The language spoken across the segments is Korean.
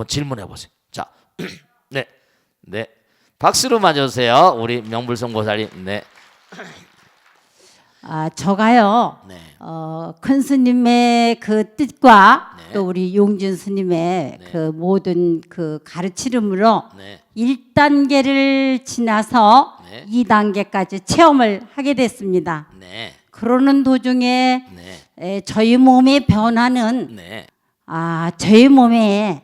한번 질문해 보세요. 자, 네, 네, 박수로 맞아주세요. 우리 명불성 보살님. 네, 저가요. 네, 큰 스님의 그 뜻과 네. 또 우리 용진 스님의 네. 그 모든 그 가르치름으로 네, 1단계를 지나서 네. 2단계까지 체험을 하게 됐습니다. 네, 그러는 도중에 네, 저희 몸의 변화는 네, 저희 몸에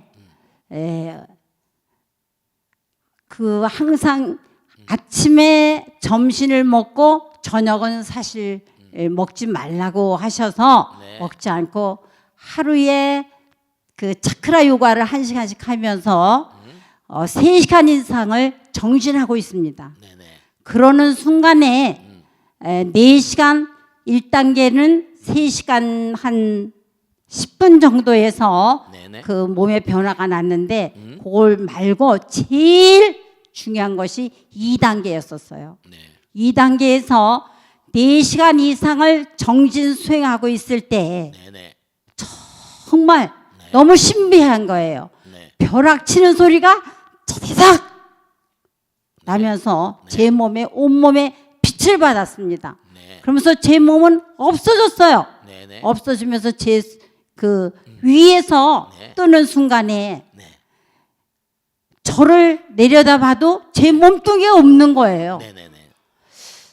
그 항상 아침에 점심을 먹고 저녁은 사실 먹지 말라고 하셔서 네. 먹지 않고 하루에 그 차크라 요가를 1시간씩 하면서 3시간 이상을 정진하고 있습니다. 네, 네. 그러는 순간에 4시간 1단계는 3시간 한 10분 정도에서 네네. 그 몸의 변화가 났는데 그걸 말고 제일 중요한 것이 2단계였었어요. 네, 2단계에서 4시간 이상을 정진 수행하고 있을 때 네, 네, 정말 너무 신비한 거예요. 네. 벼락 치는 소리가 차다닥 나면서 제 몸에 온몸에 빛을 받았습니다. 네. 그러면서 제 몸은 없어졌어요. 네, 네. 없어지면서 제 그 위에서 네. 뜨는 순간에 네. 저를 내려다봐도 제 몸뚱이가 없는 거예요. 네, 네, 네.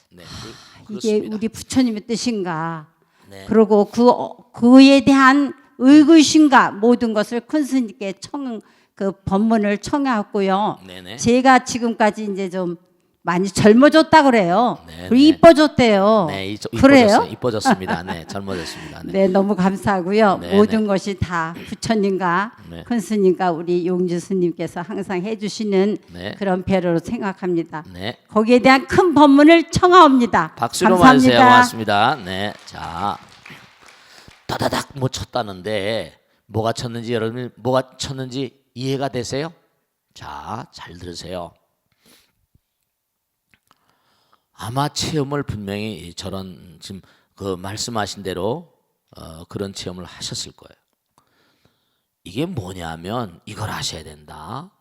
네. 이게 그렇습니다. 우리 부처님의 뜻인가? 네. 그리고 그에 대한 의구심과 모든 것을 큰 스님께 그 법문을 청해왔고요. 네, 네. 제가 지금까지 이제 좀 많이 젊어졌다 그래요. 네, 그리고 네. 이뻐졌대요. 네, 그래요? 이뻐졌습니다. 네, 젊어졌습니다. 네. 네, 너무 감사하고요. 네, 모든 네. 것이 다 부처님과 네. 큰 스님과 우리 용주 스님께서 항상 해주시는 네. 그런 배려로 생각합니다. 네. 거기에 대한 큰 법문을 청하옵니다. 박수로 감사합니다. 맞으세요. 고맙습니다. 네. 자, 다다닥 뭐 쳤다는데 뭐가 쳤는지 여러분 뭐가 쳤는지 이해가 되세요? 자, 잘 들으세요. 아마 체험을 분명히 저런 지금 그 말씀하신 대로 그런 체험을 하셨을 거예요. 이게 뭐냐면 이걸 아셔야 된다.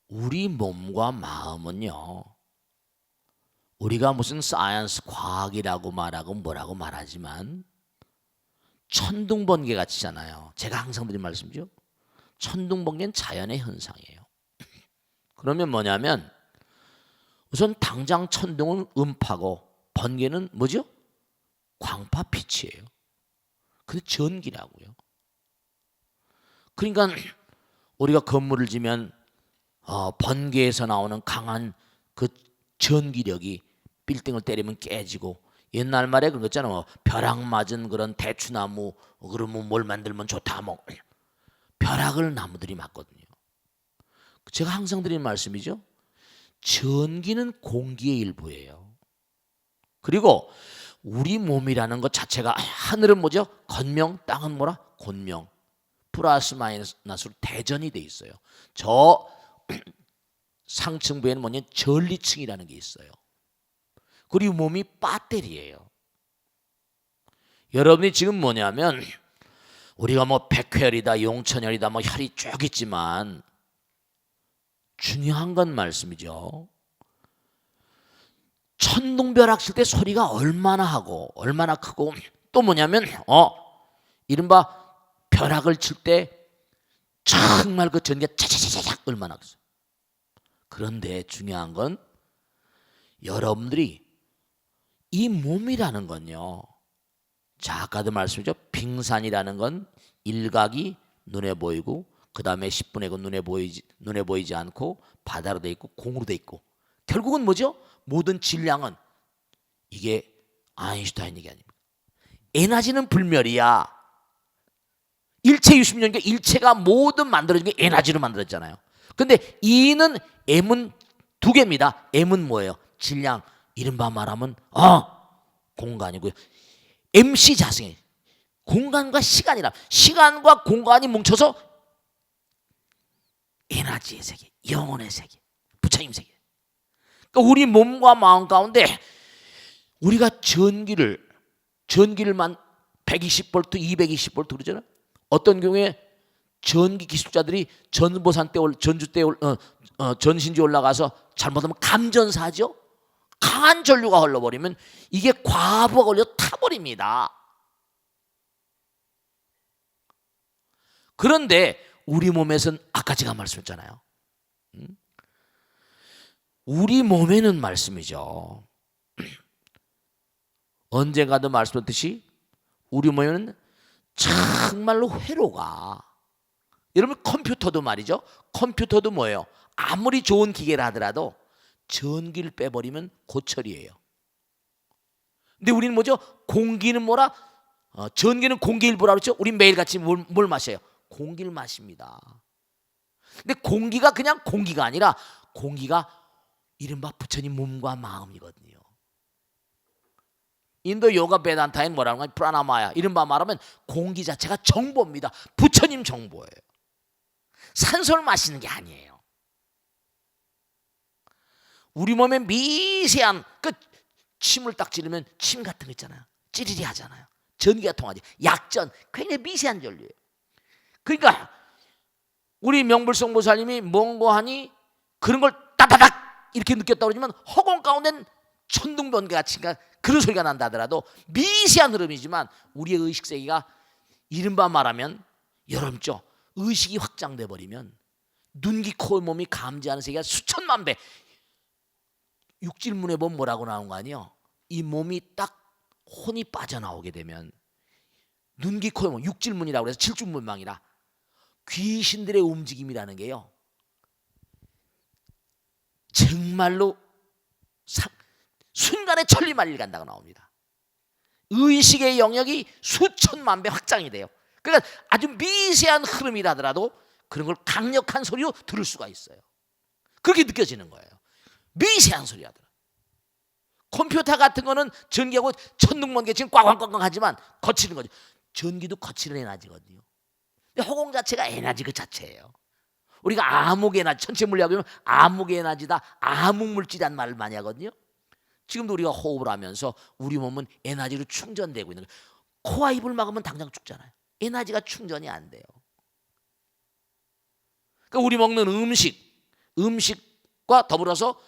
우리 몸과 마음은요. 우리가 무슨 사이언스 과학이라고 말하고 뭐라고 말하지만 천둥번개 같이잖아요. 제가 항상 드린 말씀이죠. 천둥번개는 자연의 현상이에요. 그러면 뭐냐면 우선 당장 천둥은 음파고 번개는 뭐죠? 광파 빛이에요. 근데 전기라고요. 그러니까 우리가 건물을 지면 번개에서 나오는 강한 그 전기력이 빌딩을 때리면 깨지고 옛날 말에 그런 거 있잖아요. 뭐 벼락 맞은 그런 대추나무 그러면 뭘 만들면 좋다. 뭐 벼락을 나무들이 맞거든요. 제가 항상 드리는 말씀이죠. 전기는 공기의 일부예요. 그리고 우리 몸이라는 것 자체가 하늘은 뭐죠? 건명, 땅은 뭐라? 곤명. 플러스 마이너스로 대전이 돼 있어요. 저 상층부에는 뭐냐? 전리층이라는 게 있어요. 그리고 몸이 배터리예요. 여러분이 지금 뭐냐면 우리가 뭐 백회열이다, 용천열이다, 뭐 혈이 쭉 있지만 중요한 건 말씀이죠. 천둥벼락 칠 때 소리가 얼마나 하고 얼마나 크고 또 뭐냐면 이른바 벼락을 칠 때 정말 그 전기가 차차차차 얼마나 크죠. 그런데 중요한 건 여러분들이 이 몸이라는 건요. 자, 아까도 말씀드렸죠. 빙산이라는 건 일각이 눈에 보이고 그 다음에 10분의 9 눈에 보이지 않고 바다로 돼 있고 공으로 돼 있고 결국은 뭐죠? 모든 질량은 이게 아인슈타인 얘기 아닙니까? 에너지는 불멸이야. 일체 60년경 일체가 모든 만들어진 게 에너지로 만들었잖아요. 근데 E는 M은 두 개입니다. M은 뭐예요? 질량. 이른바 말하면 공간이고요. MC 자승이 공간과 시간이라 시간과 공간이 뭉쳐서 에너지의 세계, 영혼의 세계, 부처님 세계. 그러니까 우리 몸과 마음 가운데 우리가 전기를만 120V, 220V 그러잖아요. 어떤 경우에 전기 기술자들이 전보산 때 전주 때 전신지 올라가서 잘못하면 감전사죠. 강한 전류가 흘러버리면 이게 과부하 걸려 타버립니다. 그런데 우리 몸에서는 아까 제가 말씀했잖아요. 우리 몸에는 말씀이죠. 언젠가도 말씀드렸듯이 우리 몸에는 정말로 회로가, 여러분 컴퓨터도 말이죠. 컴퓨터도 뭐예요? 아무리 좋은 기계라 하더라도 전기를 빼버리면 고철이에요. 근데 우리는 뭐죠? 공기는 뭐라? 전기는 공기 일부라 그랬죠? 우리 매일같이 뭘 마셔요? 공기를 마십니다. 근데 공기가 그냥 공기가 아니라 공기가 이른바 부처님 몸과 마음이거든요. 인도 요가 베단타인 뭐라는 거야? 프라나마야. 이른바 말하면 공기 자체가 정보입니다. 부처님 정보예요. 산소를 마시는 게 아니에요. 우리 몸에 미세한 그 침을 딱 찌르면 침 같은 거 있잖아요. 찌리리 하잖아요. 전기가 통하지. 약전 굉장히 미세한 전류예요. 그러니까 우리 명불성 보살님이 뭔고 하니 그런 걸 따다닥 이렇게 느꼈다고 그러지만 허공 가운데는 천둥번개같이 그런 소리가 난다 하더라도 미세한 흐름이지만 우리의 의식세계가 이른바 말하면 여러분죠, 의식이 확장돼 버리면 눈기 코 몸이 감지하는 세계가 수천만 배. 육질문에 보면 뭐라고 나온 거 아니에요? 이 몸이 딱 혼이 빠져나오게 되면 눈기 코 몸, 육질문이라고 해서 칠중문망이라 귀신들의 움직임이라는 게요, 정말로 순간에 천리만리를 간다고 나옵니다. 의식의 영역이 수천만 배 확장이 돼요. 그러니까 아주 미세한 흐름이라 하더라도 그런 걸 강력한 소리로 들을 수가 있어요. 그렇게 느껴지는 거예요. 미세한 소리 하더라. 컴퓨터 같은 거는 전기하고 천둥번개 지금 꽝꽝꽝꽝 하지만 거치는 거죠. 전기도 거치는 에너지거든요. 근데 허공 자체가 에너지 그 자체예요. 우리가 암흑 에너지, 천체 물리학이면 암흑 에너지다, 암흑 물질이란 말을 많이 하거든요. 지금도 우리가 호흡을 하면서 우리 몸은 에너지로 충전되고 있는 거예요. 코와 입을 막으면 당장 죽잖아요. 에너지가 충전이 안 돼요. 그러니까 우리 먹는 음식과 더불어서,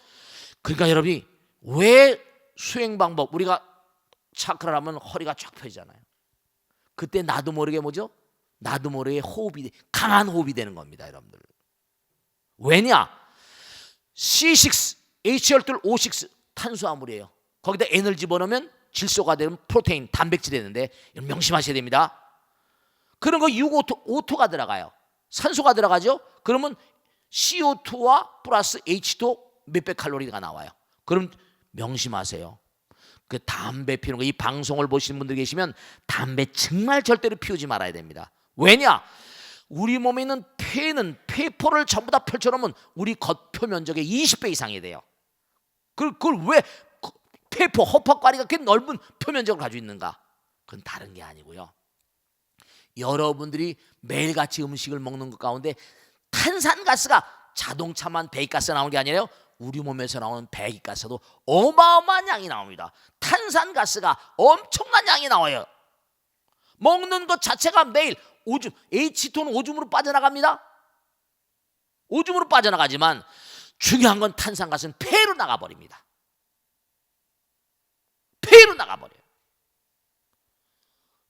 그러니까 여러분이 왜 수행 방법, 우리가 차크라를 하면 허리가 쫙 펴지잖아요. 그때 나도 모르게 뭐죠? 나도 모르게 호흡이, 강한 호흡이 되는 겁니다, 여러분들. 왜냐? C6, HL2, O6 탄수화물이에요. 거기다 에너지 집어넣으면 질소가 되면 프로테인, 단백질이 되는데 명심하셔야 됩니다. 그런 거 6O2가 들어가요. 산소가 들어가죠. 그러면 CO2와 플러스 H2 몇백 칼로리가 나와요. 그럼 명심하세요. 그 담배 피우는 거, 이 방송을 보시는 분들 계시면 담배 정말 절대로 피우지 말아야 됩니다. 왜냐? 우리 몸에 있는 폐는 폐포를 전부 다 펼쳐놓으면 우리 겉표 면적의 20배 이상이 돼요. 그걸 왜 폐포, 허파과리가 그렇게 넓은 표면적을 가지고 있는가? 그건 다른 게 아니고요. 여러분들이 매일같이 음식을 먹는 것 가운데 탄산가스가 자동차만 배기가스 나오는 게 아니라요, 우리 몸에서 나오는 배기가스도 어마어마한 양이 나옵니다. 탄산가스가 엄청난 양이 나와요. 먹는 것 자체가 매일 오줌, H2는 오줌으로 빠져나갑니다. 오줌으로 빠져나가지만 중요한 건 탄산가스는 폐로 나가버립니다. 폐로 나가버려요.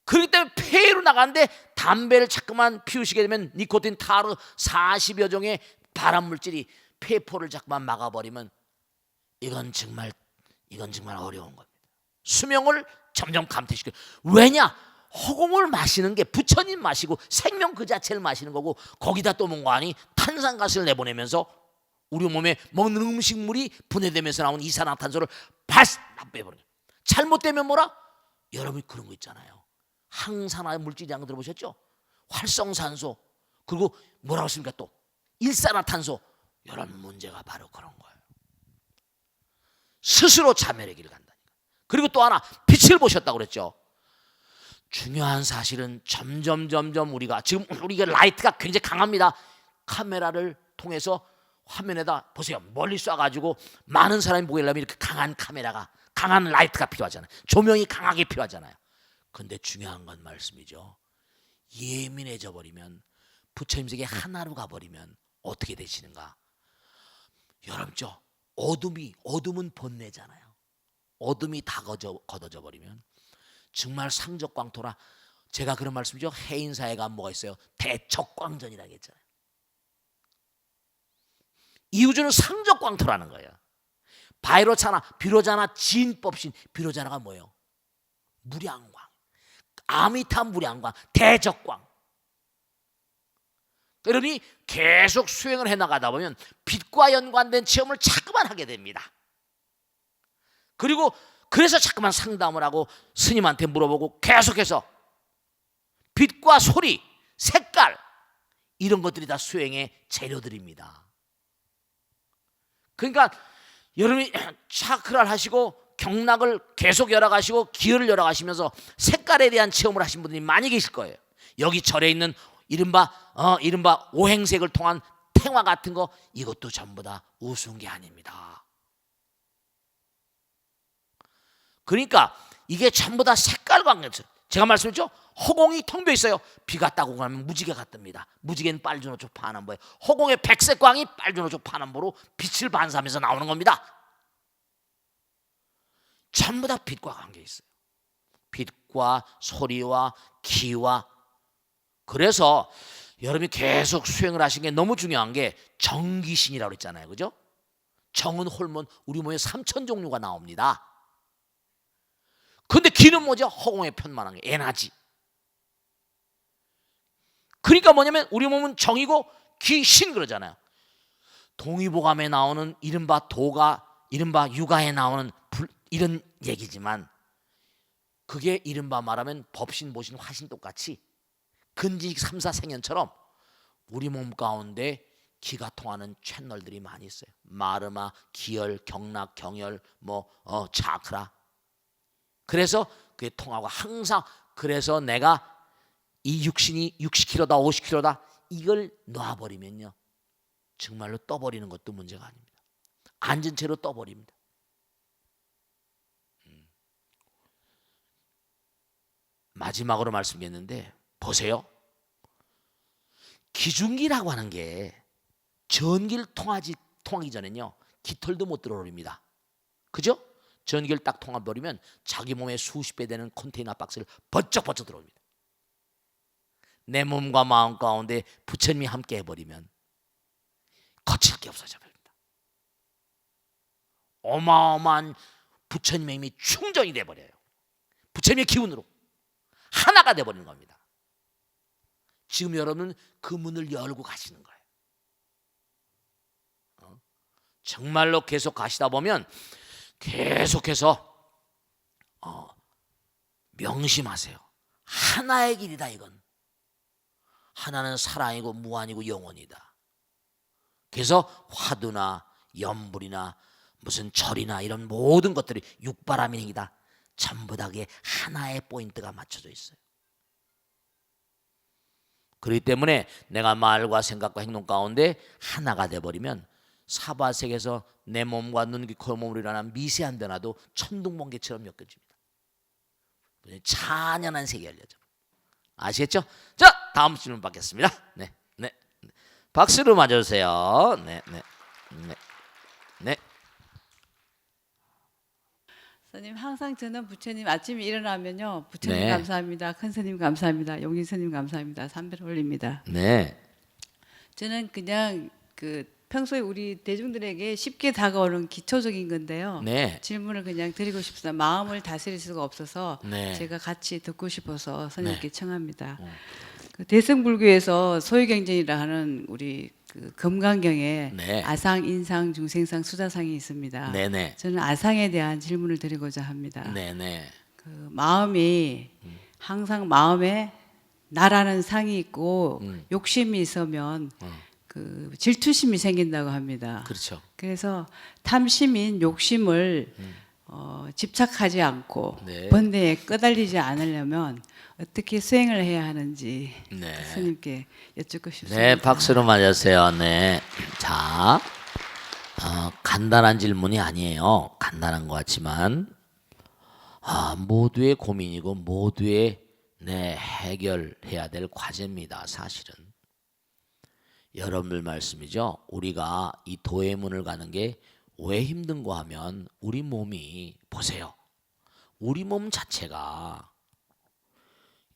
그렇기 때문에 폐로 나가는데 담배를 자꾸만 피우시게 되면 니코틴, 타르 40여 종의 발암물질이 폐포를 자꾸만 막아버리면 이건 정말 어려운 겁니다. 수명을 점점 감퇴시켜요. 왜냐? 허공을 마시는 게 부처님 마시고 생명 그 자체를 마시는 거고, 거기다 또 뭔가 하니 탄산가스를 내보내면서 우리 몸에 먹는 음식물이 분해되면서 나온 이산화탄소를 빼버려요. 잘못되면 뭐라? 여러분이 그런 거 있잖아요. 항산화 물질이라는 거 들어보셨죠? 활성산소, 그리고 뭐라고 했습니까? 또 일산화탄소. 이런 문제가 바로 그런 거예요. 스스로 자멸의 길을 간다니까. 그리고 또 하나, 빛을 보셨다고 그랬죠. 중요한 사실은 점점 우리가 지금 우리가 라이트가 굉장히 강합니다. 카메라를 통해서 화면에다 보세요. 멀리 쏴가지고 많은 사람이 보게 하려면 이렇게 강한 카메라가, 강한 라이트가 필요하잖아요. 조명이 강하게 필요하잖아요. 근데 중요한 건 말씀이죠. 예민해져 버리면 부처님 세계 하나로 가버리면 어떻게 되시는가? 여러분죠, 어둠은 번뇌잖아요. 어둠이 다 걷어져 버리면 정말 상적광토라. 제가 그런 말씀이죠. 해인사회가 뭐가 있어요? 대적광전이라고 했잖아요. 이 우주는 상적광토라는 거예요. 바이로차나 비로자나 진법신. 비로자나가 뭐예요? 무량광, 아미타 무량광, 대적광. 그러니 계속 수행을 해나가다 보면 빛과 연관된 체험을 자꾸만 하게 됩니다. 그리고 그래서 자꾸만 상담을 하고 스님한테 물어보고 계속해서 빛과 소리, 색깔 이런 것들이 다 수행의 재료들입니다. 그러니까 여러분이 차크라를 하시고 경락을 계속 열어가시고 기혈을 열어가시면서 색깔에 대한 체험을 하신 분들이 많이 계실 거예요. 여기 절에 있는 이른바 오행색을 통한 탱화 같은 거, 이것도 전부 다 우스운 게 아닙니다. 그러니까 이게 전부 다 색깔 관계죠. 제가 말씀했죠. 허공이 텅 비어 있어요. 비가 따고 가면 무지개가 뜹니다. 무지개는 빨주노초 파남보예요. 허공의 백색광이 빨주노초 파남보로 빛을 반사하면서 나오는 겁니다. 전부 다 빛과 관계 있어요. 빛과 소리와 기와. 그래서 여러분이 계속 수행을 하신 게 너무 중요한 게 정기신이라고 했잖아요. 그죠? 정은 호르몬, 우리 몸에 3,000종류가 나옵니다. 근데 기는 뭐죠? 허공에 편만한 게 에너지. 그러니까 뭐냐면 우리 몸은 정이고 기신 그러잖아요. 동의보감에 나오는 이른바 도가, 이른바 육아에 나오는 이런 얘기지만 그게 이른바 말하면 법신, 보신, 화신 똑같이 근지식 3, 4생연처럼 우리 몸 가운데 기가 통하는 채널들이 많이 있어요. 마르마, 기혈, 경락, 경혈, 차크라. 그래서 그게 통하고 항상. 그래서 내가 이 육신이 60kg다 50kg다 이걸 놔버리면요 정말로 떠버리는 것도 문제가 아닙니다. 앉은 채로 떠버립니다. 마지막으로 말씀드렸는데 보세요. 기중기라고 하는 게 전기를 통하기 전에는요 깃털도 못 들어올립니다. 그죠? 전기를 딱 통해버리면 자기 몸에 수십 배 되는 컨테이너 박스를 번쩍 들어옵니다. 내 몸과 마음 가운데 부처님이 함께 해버리면 거칠 게 없어져 버립니다. 어마어마한 부처님의 힘이 충전이 돼버려요. 부처님의 기운으로 하나가 돼버리는 겁니다. 지금 여러분은 그 문을 열고 가시는 거예요. 정말로 계속 가시다 보면 계속해서 명심하세요. 하나의 길이다. 이건 하나는 사랑이고 무한이고 영원이다. 그래서 화두나 염불이나 무슨 절이나 이런 모든 것들이 육바라밀행이다. 전부 다 그게 하나의 포인트가 맞춰져 있어요. 그렇기 때문에 내가 말과 생각과 행동 가운데 하나가 돼버리면 사바세계에서 내 몸과 눈, 귀, 코, 몸으로 일어난 미세한 변화도 천둥번개처럼 엮여집니다. 찬연한 세계가 열려져. 아시겠죠? 자, 다음 질문 받겠습니다. 네. 박수로 맞아주세요. 네. 스님, 항상 저는 부처님 아침에 일어나면요 부처님 네. 감사합니다, 큰 스님 감사합니다, 용인 스님 감사합니다, 삼배를 올립니다. 네. 저는 그냥 평소에 우리 대중들에게 쉽게 다가오는 기초적인 건데요. 네. 질문을 그냥 드리고 싶습니다. 마음을 다스릴 수가 없어서 네. 제가 같이 듣고 싶어서 스님께 네. 청합니다. 대승불교에서 소유경전이라 하는 우리 금강경에 네. 아상, 인상, 중생상, 수자상이 있습니다. 네네. 저는 아상에 대한 질문을 드리고자 합니다. 네네. 마음이 항상 마음에 나라는 상이 있고 욕심이 있으면 질투심이 생긴다고 합니다. 그렇죠. 그래서 탐심인 욕심을 집착하지 않고 네. 번뇌에 끄달리지 않으려면 어떻게 수행을 해야 하는지 네. 스님께 여쭙고 싶습니다. 네, 박수로 맞으세요. 네. 자, 간단한 질문이 아니에요. 간단한 것 같지만 모두의 고민이고 모두의 해결해야 될 과제입니다. 사실은. 여러분들 말씀이죠. 우리가 이 도의 문을 가는 게 왜 힘든가 하면 우리 몸이 보세요. 우리 몸 자체가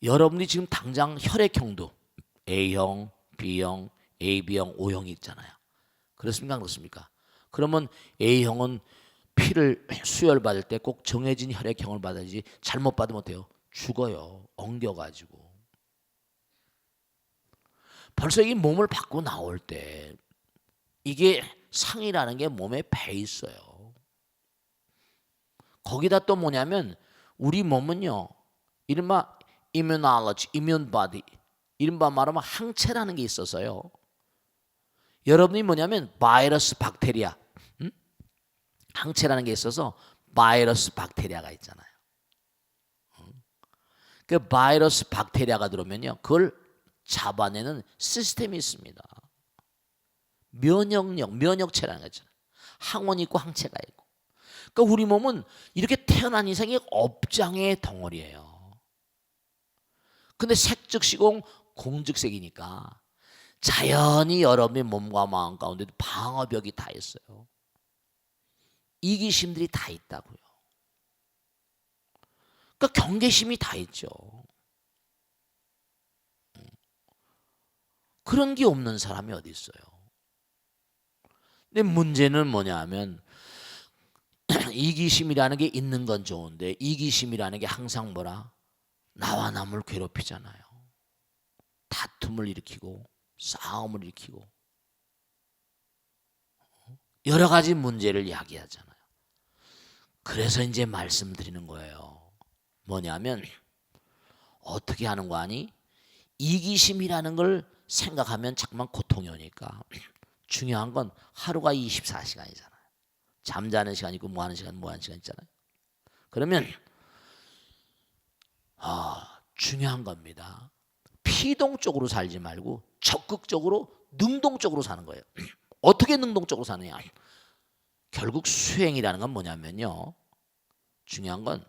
여러분이 지금 당장 혈액형도 A형, B형, AB형, O형이 있잖아요. 그렇습니까? 그렇습니까? 그러면 A형은 피를 수혈받을 때 꼭 정해진 혈액형을 받아야지 잘못 받으면 어때요? 죽어요. 엉겨가지고. 벌써 이 몸을 받고 나올 때 이게 상이라는 게 몸에 배 있어요. 거기다 또 뭐냐면 우리 몸은요. 이른바 immunology, immune body, 이른바 말하면 항체라는 게 있어서요. 여러분이 뭐냐면 바이러스, 박테리아, 항체라는 게 있어서 바이러스, 박테리아가 있잖아요. 그 바이러스, 박테리아가 들어오면요, 그걸 잡아내는 시스템이 있습니다. 면역력, 면역체라는 거 있잖아요. 항원이 있고 항체가 있고. 그러니까 우리 몸은 이렇게 태어난 이상이 업장의 덩어리예요. 근데 색즉시공 공즉색이니까 자연히 여러분의 몸과 마음 가운데 방어벽이 다 있어요. 이기심들이 다 있다고요. 그러니까 경계심이 다 있죠. 그런 게 없는 사람이 어디 있어요. 근데 문제는 뭐냐 하면 이기심이라는 게 있는 건 좋은데 이기심이라는 게 항상 뭐라? 나와 남을 괴롭히잖아요. 다툼을 일으키고 싸움을 일으키고 여러 가지 문제를 야기하잖아요. 그래서 이제 말씀드리는 거예요. 뭐냐면 어떻게 하는 거 아니? 이기심이라는 걸 생각하면 자꾸만 고통이 오니까 중요한 건 하루가 24시간이잖아요. 잠자는 시간 있고 뭐 하는 시간 있잖아요. 그러면 중요한 겁니다. 피동적으로 살지 말고 적극적으로 능동적으로 사는 거예요. 어떻게 능동적으로 사느냐? 결국 수행이라는 건 뭐냐면요. 중요한 건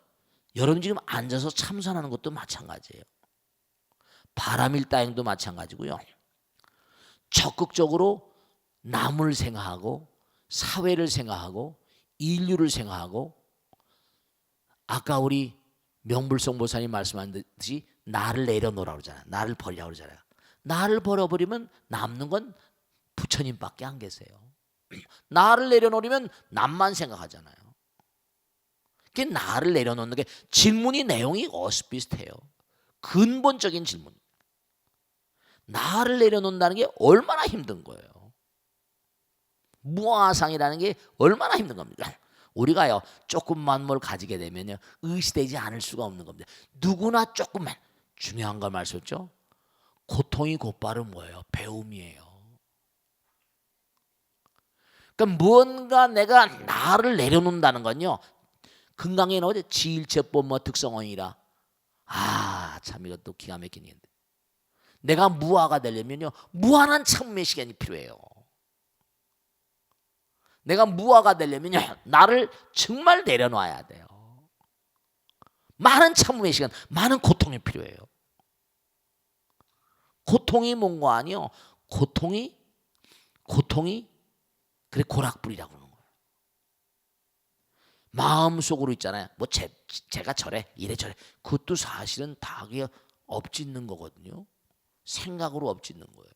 여러분 지금 앉아서 참선하는 것도 마찬가지예요. 바람일다행도 마찬가지고요. 적극적으로 남을 생각하고 사회를 생각하고 인류를 생각하고 아까 우리 명불성 보사님 말씀하셨듯이 나를 내려놓으라고 그러잖아요. 나를 버리라고 그러잖아요. 나를 버려버리면 남는 건 부처님밖에 안 계세요. 나를 내려놓으면 남만 생각하잖아요. 그 나를 내려놓는 게 질문이 내용이 어슷비슷해요. 근본적인 질문. 나를 내려놓는다는 게 얼마나 힘든 거예요. 무아상이라는 게 얼마나 힘든 겁니까? 우리가요 조금만 뭘 가지게 되면요 의시되지 않을 수가 없는 겁니다. 누구나 조금만. 중요한 걸 말씀했죠. 고통이 곧바로 뭐예요? 배움이에요. 그러니까 무언가 내가 나를 내려놓는다는 건요. 금강에 나오죠. 지일체법 뭐 특성원이라. 참 이것도 기가 막힌 얘기인데. 내가 무아가 되려면요 무한한 참음의 시간이 필요해요. 내가 무아가 되려면요 나를 정말 내려놔야 돼요. 많은 참음의 시간, 많은 고통이 필요해요. 고통이 뭔가 아니요. 고통이 그래 고락불이라고 그러는 거예요. 마음속으로 있잖아요. 뭐 제가 저래 이래 저래. 그것도 사실은 다 엎짓는 거거든요. 생각으로 엎짓는 거예요.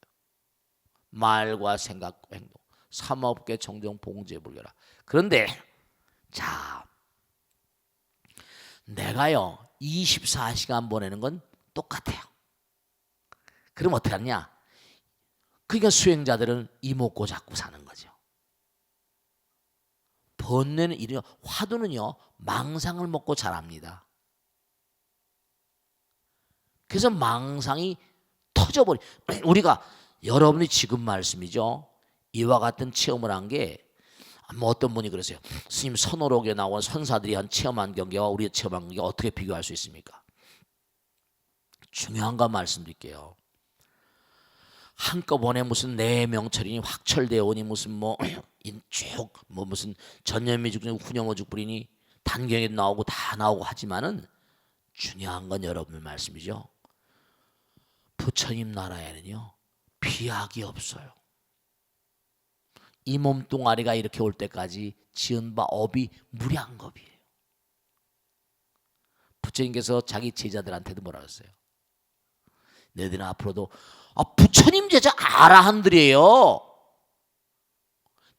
말과 생각과 행동. 삼업계 정정 봉제 불교라. 그런데 자 내가요 24시간 보내는 건 똑같아요. 그럼 어떻게 하냐? 그러니까 수행자들은 이목고 잡고 사는 거죠. 번뇌는 이래요. 화두는요 망상을 먹고 자랍니다. 그래서 망상이 터져버리. 우리가 여러분이 지금 말씀이죠. 이와 같은 체험을 한 게 뭐 어떤 분이 그러세요. 스님 선오록에 나온 선사들이 한 체험한 경계와 우리가 체험한 경계 어떻게 비교할 수 있습니까? 중요한 거 말씀드릴게요. 한꺼번에 무슨 내 명철이니 확철되어 오니 무슨 뭐 인쭉 뭐 무슨 전념미죽 후념오죽 뿌리니 단경에도 나오고 다 나오고 하지만은 중요한 건 여러분의 말씀이죠. 부처님 나라에는요 비약이 없어요. 이 몸뚱아리가 이렇게 올 때까지 지은 바 업이 무량겁이에요. 부처님께서 자기 제자들한테도 뭐라 그랬어요? 너희들은 앞으로도 부처님 제자 아라한들이에요.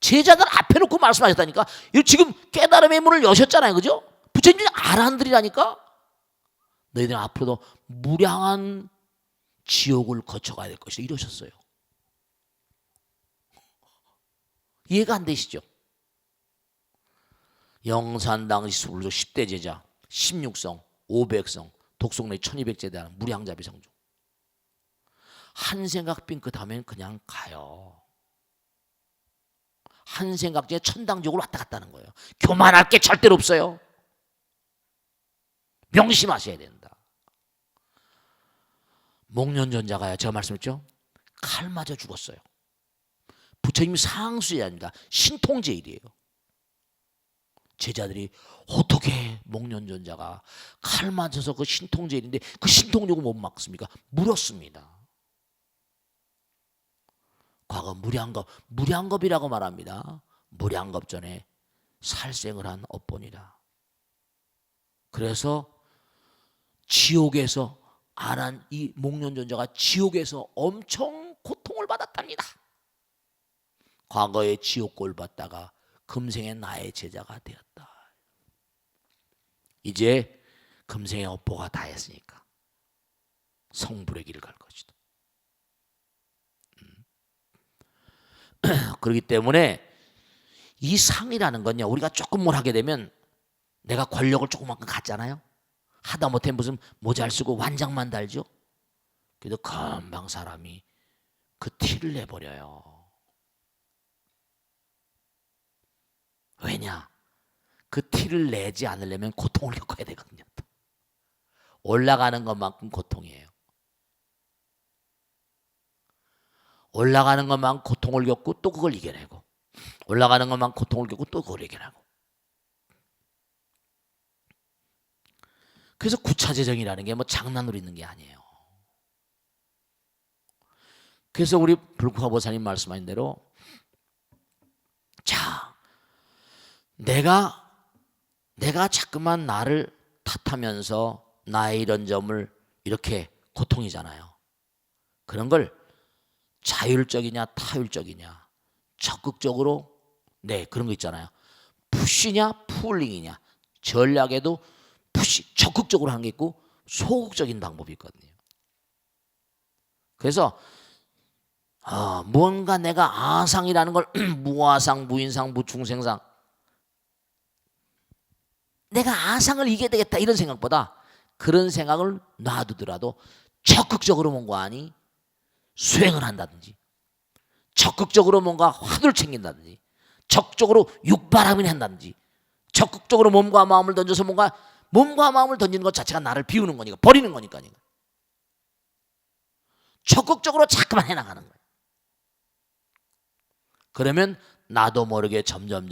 제자들 앞에 놓고 말씀하셨다니까. 지금 깨달음의 문을 여셨잖아요, 그죠? 부처님 제자 아라한들이라니까. 너희들은 앞으로도 무량한 지옥을 거쳐가야 될 것이다 이러셨어요. 이해가 안 되시죠? 영산 당시 불조 10대 제자 16성 500성 독속내 1200제대하는 무량자비성중 한 생각 빈 그 다음엔 그냥 가요. 한 생각에 천당지옥을 왔다 갔다 하는 거예요. 교만할 게 절대로 없어요. 명심하셔야 된다. 목련전자가요, 제가 말씀했죠? 칼 맞아 죽었어요. 부처님이 상수제자입니다. 신통제일이에요. 제자들이 어떻게 목련전자가 칼 맞아서 그 신통제일인데 그 신통력을 못 막습니까? 물었습니다. 과거 무량겁이라고 말합니다. 무량겁 전에 살생을 한 업본이라. 그래서 지옥에서 안 한 이 목련전자가 지옥에서 엄청 고통을 받았답니다. 과거에 지옥골 받다가 금생에 나의 제자가 되었다. 이제 금생의 업보가 다 했으니까 성불의 길을 갈 것이다. 그렇기 때문에 이 상이라는 건요, 우리가 조금 뭘 하게 되면 내가 권력을 조금만큼 갖잖아요. 하다못해 무슨 모자를 쓰고 완장만 달죠. 그래도 금방 사람이 그 티를 내버려요. 왜냐? 그 티를 내지 않으려면 고통을 겪어야 되거든요. 올라가는 것만큼 고통이에요. 올라가는 것만 고통을 겪고 또 그걸 이겨내고, 올라가는 것만 고통을 겪고 또 그걸 이겨내고. 그래서 구차재정이라는 게 뭐 장난으로 있는 게 아니에요. 그래서 우리 불구하보사님 말씀하신 대로, 자, 내가 자꾸만 나를 탓하면서 나의 이런 점을 이렇게 고통이잖아요. 그런 걸 자율적이냐 타율적이냐, 적극적으로, 네, 그런 거 있잖아요. 푸시냐 풀링이냐, 전략에도 푸시 적극적으로 하는 게 있고 소극적인 방법이 있거든요. 그래서 뭔가 내가 아상이라는 걸 무아상, 무인상, 무중생상, 내가 아상을 이겨야 되겠다 이런 생각보다 그런 생각을 놔두더라도 적극적으로 뭔가 하니 수행을 한다든지, 적극적으로 뭔가 화두를 챙긴다든지, 적극적으로 육바람을 한다든지, 적극적으로 몸과 마음을 던져서 뭔가 몸과 마음을 던지는 것 자체가 나를 비우는 거니까, 버리는 거니까. 적극적으로 자꾸만 해나가는 거예요. 그러면 나도 모르게 점점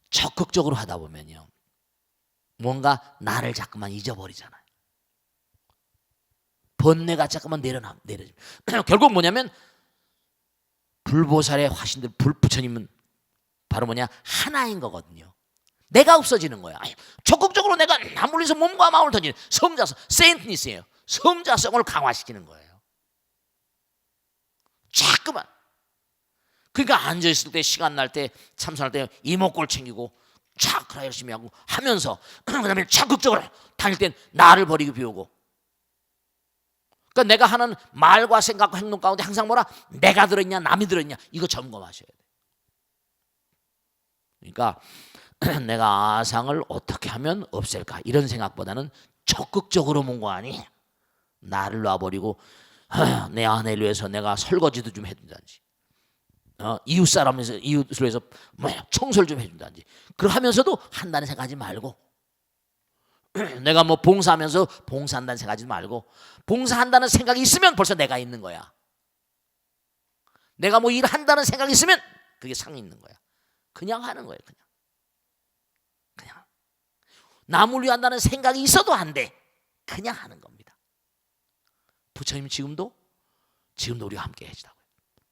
적극적으로 하다 보면요, 뭔가 나를 자꾸만 잊어버리잖아요. 번뇌가 자꾸만 내려집니다. 결국 뭐냐면 불보살의 화신들, 불부처님은 바로 뭐냐, 하나인 거거든요. 내가 없어지는 거야. 적극적으로 내가 나물리서 몸과 마음을 던지는 성자성, 세인트니스예요. 성자성을 강화시키는 거예요. 자꾸만. 그러니까 앉아있을 때, 시간 날 때, 참선할 때 이목구를 챙기고 차크라 열심히 하고 하면서, 그 다음에 적극적으로 다닐 땐 나를 버리고 비우고. 그러니까 내가 하는 말과 생각과 행동 가운데 항상 뭐라, 내가 들어있냐 남이 들어있냐 이거 점검하셔야 돼요. 그러니까 내가 아상을 어떻게 하면 없앨까 이런 생각보다는 적극적으로 뭔가 하니 나를 놔버리고 내 아내를 위해서 내가 설거지도 좀 해준다든지, 이웃 사람에서 이웃을 위해서 청소를 좀 해준다든지, 그러면서도 한다는 생각하지 말고, 내가 뭐 봉사하면서 봉사한다는 생각하지 말고, 봉사한다는 생각이 있으면 벌써 내가 있는 거야. 내가 뭐 일한다는 생각이 있으면 그게 상이 있는 거야. 그냥 하는 거예요. 그냥 남을 위한다는 생각이 있어도 안 돼. 그냥 하는 겁니다. 부처님 지금도 우리와 함께 하시다고요.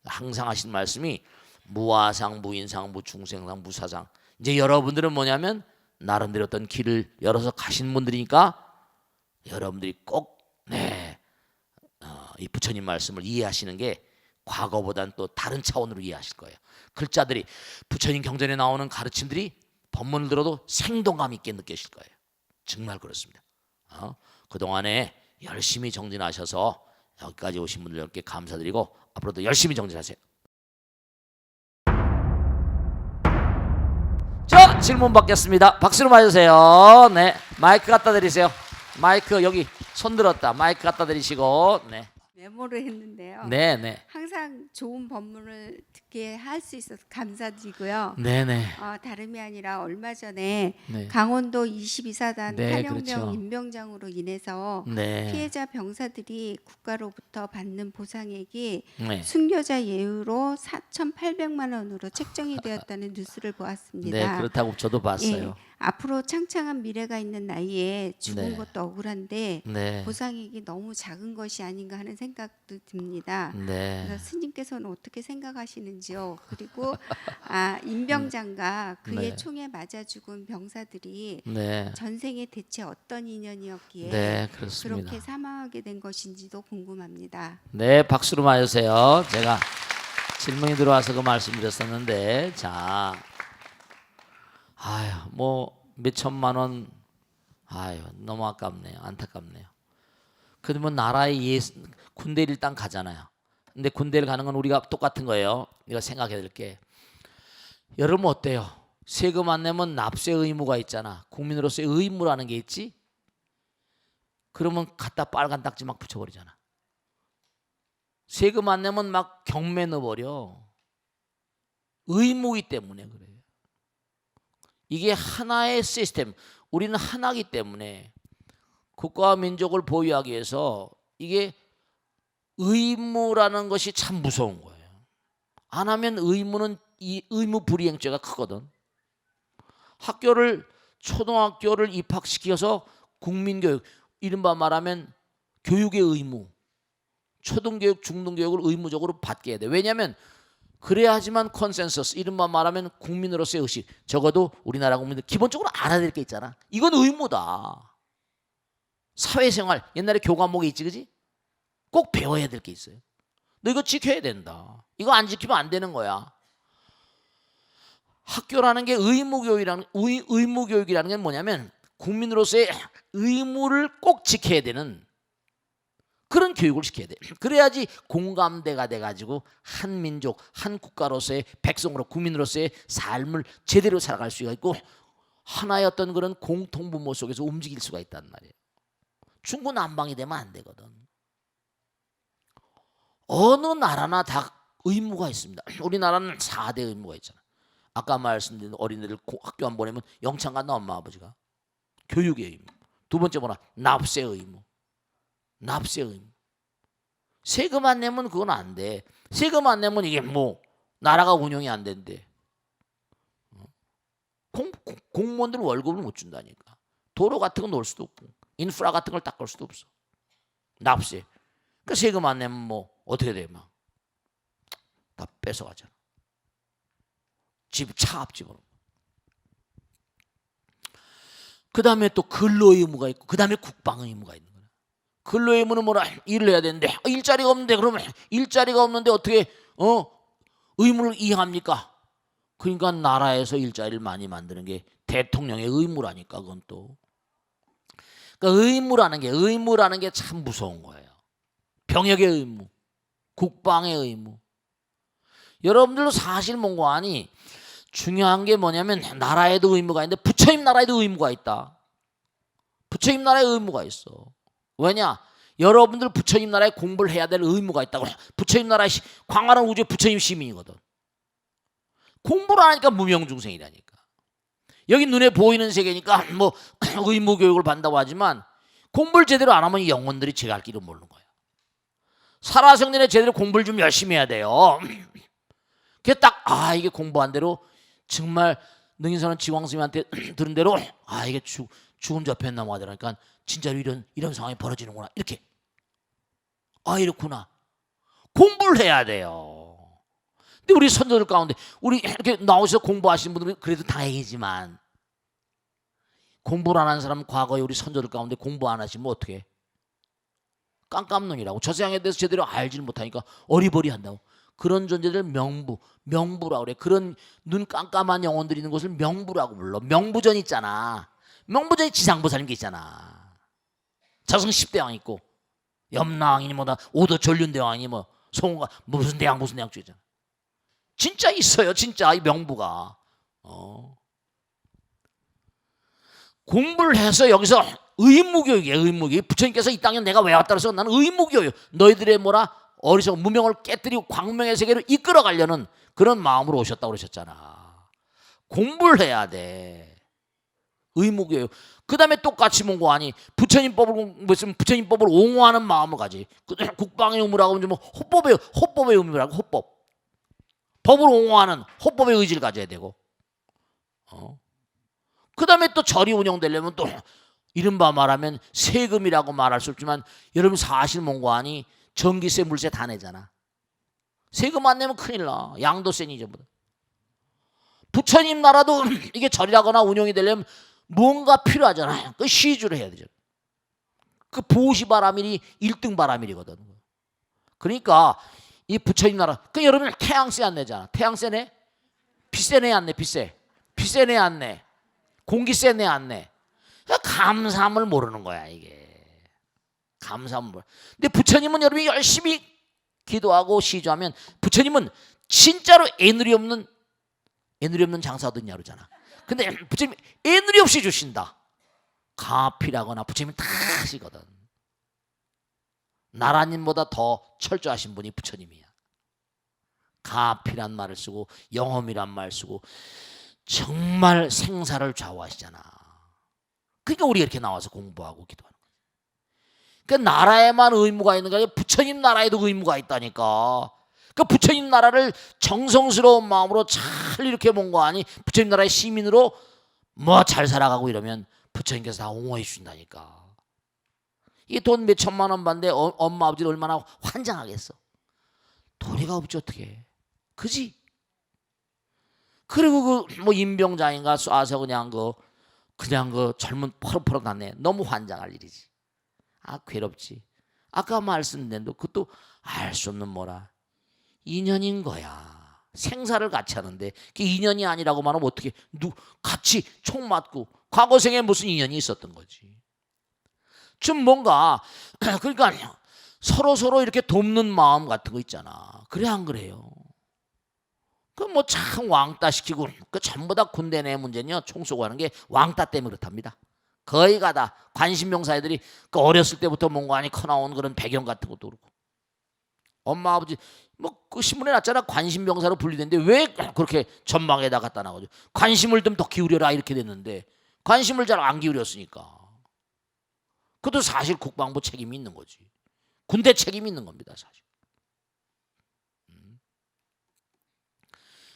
항상 하신 말씀이 무화상, 무인상, 무중생상, 무사상. 이제 여러분들은 뭐냐면 나름대로 어떤 길을 열어서 가신 분들이니까 여러분들이 꼭 이 부처님 말씀을 이해하시는 게 과거보다는 또 다른 차원으로 이해하실 거예요. 글자들이 부처님 경전에 나오는 가르침들이 법문을 들어도 생동감 있게 느껴질 거예요. 정말 그렇습니다. 그동안에 열심히 정진하셔서 여기까지 오신 분들께 감사드리고 앞으로도 열심히 정진하세요. 자, 질문 받겠습니다. 박수로 맞으세요. 네, 마이크 갖다 드리세요. 마이크 여기 손 들었다. 마이크 갖다 드리시고. 네, 메모를 했는데요. 네, 네, 항상 좋은 법문을 듣게 할 수 있어서 감사드리고요. 네, 네. 다름이 아니라 얼마 전에 네. 강원도 22사단 네, 탄영병 그렇죠. 임병장으로 인해서 네. 피해자 병사들이 국가로부터 받는 보상액이 네. 순교자 예우로 4,800만 원으로 책정이 되었다는 뉴스를 보았습니다. 네, 그렇다고 저도 봤어요. 예, 앞으로 창창한 미래가 있는 나이에 죽은 네. 것도 억울한데 네. 보상액이 너무 작은 것이 아닌가 하는 생각도 듭니다. 네. 그래서 스님께서는 어떻게 생각하시는지요? 그리고 임병장과 그의 네. 총에 맞아 죽은 병사들이 네. 전생에 대체 어떤 인연이었기에 네, 그렇습니다. 그렇게 사망하게 된 것인지도 궁금합니다. 네, 박수로 맞으세요. 제가 질문이 들어와서 그 말씀드렸었는데, 자, 뭐 몇 천만 원, 너무 아깝네요. 안타깝네요. 그러면 나라에 군대를 일단 가잖아요. 근데 군대를 가는 건 우리가 똑같은 거예요. 이거 생각해야 될 게. 여러분 어때요? 세금 안 내면 납세 의무가 있잖아. 국민으로서의 의무라는 게 있지. 그러면 갖다 빨간 딱지 막 붙여버리잖아. 세금 안 내면 막 경매 넣어버려. 의무이기 때문에 그래요. 이게 하나의 시스템. 우리는 하나이기 때문에 국가와 민족을 보유하기 위해서 이게 의무라는 것이 참 무서운 거예요. 안 하면 의무는 이 의무 불이행죄가 크거든. 초등학교를 입학시켜서 국민교육, 이른바 말하면 교육의 의무, 초등교육, 중등교육을 의무적으로 받게 해야 돼. 왜냐하면 그래야지만 컨센서스, 이른바 말하면 국민으로서의 의식, 적어도 우리나라 국민들 기본적으로 알아야 될 게 있잖아. 이건 의무다. 사회생활, 옛날에 교과목에 있지, 그지? 꼭 배워야 될 게 있어요. 너 이거 지켜야 된다. 이거 안 지키면 안 되는 거야. 학교라는 게 의무교육이라는 게 뭐냐면 국민으로서의 의무를 꼭 지켜야 되는 그런 교육을 시켜야 돼. 그래야지 공감대가 돼가지고 한 민족, 한 국가로서의 백성으로, 국민으로서의 삶을 제대로 살아갈 수가 있고 하나의 어떤 그런 공통분모 속에서 움직일 수가 있단 말이에요. 중구난방이 되면 안 되거든. 어느 나라나 다 의무가 있습니다. 우리나라는 4대 의무가 있잖아. 아까 말씀드린 어린이들 학교 안 보내면 영창 간다, 엄마 아버지가. 교육의 의무. 두 번째 뭐라? 납세 의무. 납세 의무. 세금 안 내면 그건 안 돼. 세금 안 내면 이게 뭐 나라가 운영이 안 된대. 공무원들 월급을 못 준다니까. 도로 같은 거 놓을 수도 없고 인프라 같은 걸 닦을 수도 없어. 납세. 그러니까 세금 안 내면 뭐 어떻게 돼? 막 다 뺏어가잖아. 차 앞 집어넣어. 그 다음에 또 근로의 의무가 있고 그 다음에 국방의 의무가 있는 거야. 근로의 의무는 뭐라? 일을 해야 되는데 일자리가 없는데 그러면 일자리가 없는데 어떻게 의무를 이행합니까? 그러니까 나라에서 일자리를 많이 만드는 게 대통령의 의무라니까. 그건 또 그러니까 의무라는 게 참 무서운 거예요. 병역의 의무, 국방의 의무. 여러분들도 사실 뭔가 아니 중요한 게 뭐냐면 나라에도 의무가 있는데 부처님 나라에도 의무가 있다. 부처님 나라에 의무가 있어. 왜냐? 여러분들 부처님 나라에 공부를 해야 될 의무가 있다고. 부처님 나라의 광활한 우주의 부처님 시민이거든. 공부를 안 하니까 무명중생이라니까. 여기 눈에 보이는 세계니까 뭐 의무 교육을 받는다고 하지만 공부를 제대로 안 하면 영혼들이 제갈 길을 모르는 거야. 살아생전에 제대로 공부를 좀 열심히 해야 돼요. 그게 딱 이게 공부한 대로 정말 능인선언 지광스님한테 들은 대로 이게 죽음 접했나 뭐 하더라니까 진짜로 이런 상황이 벌어지는구나. 이렇게 이렇구나. 공부를 해야 돼요. 근데 우리 선조들 가운데 우리 이렇게 나오셔서 공부하시는 분들은 그래도 다행이지만 공부를 안 하는 사람은 과거에 우리 선조들 가운데 공부 안 하시면 어떻게? 깜깜눈이라고. 저 세상에 대해서 제대로 알지를 못하니까 어리버리한다고. 그런 존재들 명부라고 그래. 그런 눈 깜깜한 영혼들이 있는 곳을 명부라고 불러. 명부전 있잖아. 명부전이 지상보살인 게 있잖아. 자승 10대왕 있고 염라왕이니 뭐다 오도 전륜대왕이니 뭐 송가 무슨 대왕 쪽 있잖아. 진짜 있어요. 진짜 이 명부가. 공부를 해서 여기서 의무교육이에요. 의무교육. 부처님께서 이 땅에 내가 왜 왔다 그래서 나는 의무교육. 너희들의 뭐라 어리석은 무명을 깨뜨리고 광명의 세계를 이끌어가려는 그런 마음으로 오셨다고 그러셨잖아. 공부를 해야 돼. 의무교육. 그 다음에 똑같이 뭔가 아니 부처님 법을 공부했으면 부처님 법을 옹호하는 마음을 가지. 국방의 의무라고 하면 뭐 호법의 의무라고 호법. 법을 옹호하는 호법의 의지를 가져야 되고. 그 다음에 또 절이 운영되려면 또 이른바 말하면 세금이라고 말할 수 없지만 여러분 사실 뭔가 아니 전기세 물세 다 내잖아. 세금 안 내면 큰일 나. 양도세니 전부 다. 부처님 나라도 이게 절이라거나 운영이 되려면 뭔가 필요하잖아요. 그 시주를 해야 되죠. 그 보시바라밀이 1등 바라밀이거든. 그러니까 이 부처님 나라 그 여러분 태양세 안 내잖아. 태양세 내? 비세 내 안 내? 비세 내 안 내? 공기세 내 안 내? 그러니까 감사함을 모르는 거야 이게. 감사함을. 근데 부처님은 여러분이 열심히 기도하고 시주하면 부처님은 진짜로 애누리 없는 장사거든요 그러잖아. 근데 부처님 애누리 없이 주신다. 가피라거나 부처님이 다 하시거든. 나라님보다 더 철저하신 분이 부처님이야. 가피란 말을 쓰고 영험이란 말 쓰고 정말 생사를 좌우하시잖아. 그러니까 우리 이렇게 나와서 공부하고 기도하는 거야. 그러니까 나라에만 의무가 있는 게 아니라 부처님 나라에도 의무가 있다니까. 그 부처님 나라를 정성스러운 마음으로 잘 이렇게 뭔가 아니 부처님 나라의 시민으로 뭐 잘 살아가고 이러면 부처님께서 다 옹호해 주신다니까. 이 돈 몇 천만 원 받는데 엄마 아버지를 얼마나 환장하겠어. 돈이가 없지 어떻게. 그지? 그리고 그 뭐 임병장인가 쏴서 그냥 그 젊은 퍼럭퍼럭 났네. 너무 환장할 일이지. 아 괴롭지. 아까 말씀드린 대로 그것도 알 수 없는 뭐라. 인연인 거야. 생사를 같이 하는데 그게 인연이 아니라고 말하면 어떻게 같이 총 맞고 과거 생에 무슨 인연이 있었던 거지. 좀 뭔가 그러니까 서로 이렇게 돕는 마음 같은 거 있잖아. 그래 안 그래요? 그 뭐 참 왕따 시키고 그 전부 다 군대 내 문제는요. 총 쏘고 하는 게 왕따 때문에 그렇답니다. 거의가 다 관심병사 애들이 그 어렸을 때부터 뭔가 아니 커나온 그런 배경 같은 것도 그렇고 엄마 아버지 뭐 그 신문에 났잖아. 관심병사로 분리됐는데 왜 그렇게 전망에다 갖다 놔가지고 관심을 좀 더 기울여라 이렇게 됐는데 관심을 잘 안 기울였으니까 그것도 사실 국방부 책임이 있는 거지. 군대 책임이 있는 겁니다 사실.